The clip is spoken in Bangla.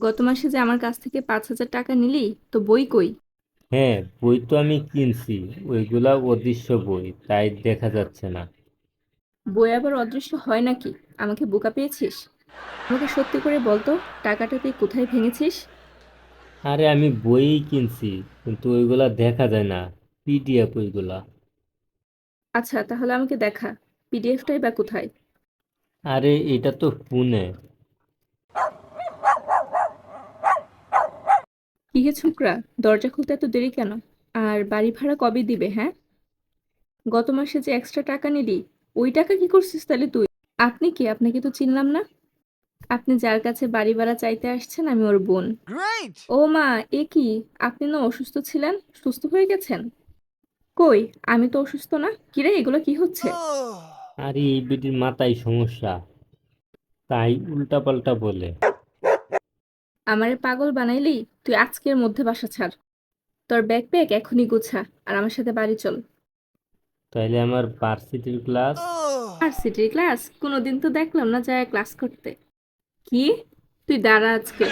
গত মাসে যে আমার কাছ থেকে 5,000 টাকা নিলি, তো বই কই? হ্যাঁ, বই তো আমি কিনছি। ওইগুলা অদৃশ্য বই, তাই দেখা যাচ্ছে না। বই আবার অদৃশ্য হয় নাকি? আমাকে বোকা পেয়েছিস? আমাকে সত্যি করে বলতো, টাকাটা তুই কোথায় ভেঙেছিস? আরে আমি বই কিনছি, কিন্তু ওইগুলা দেখা যায় না। পিডিএফ ওইগুলা। আচ্ছা, তাহলে আমাকে দেখা। পিডিএফটাই বা কোথায়? আরে এটা তো পুনে। কি হে ছোকরা, দরজা খুলতে এত দেরি কেন? আর বাড়ি ভাড়া কবে দিবে, হ্যাঁ? গত মাসে যে এক্সট্রা টাকা নিলি, ওই টাকা কি করছিস তাহলে তুই? আপনি কি? আপনাকে তো চিনলাম না। আপনি যার কাছে বাড়ি ভাড়া চাইতে আসছেন, আমি ওর বোন। Great! ও মা, এ কি? আপনি না অসুস্থ ছিলেন, সুস্থ হয়ে গেছেন? কই, আমি তো অসুস্থ না। কিরে, এগুলো কি হচ্ছে? Oh. আরে এই বেটির মাথায় সমস্যা, তাই উল্টাপাল্টা বলে। আমারে পাগল বানাইলি? তুই আজকের মধ্যে বাসা ছাড়। তোর ব্যাকপ্যাক এখনই গুছা, আর আমার সাথে বাড়ি চল। তাইলে আমার ভার্সিটির ক্লাস? আর সিটির ক্লাস কোনোদিন তো দেখলাম না যায় ক্লাস করতে। কি? তুই দাঁড়া আজকে।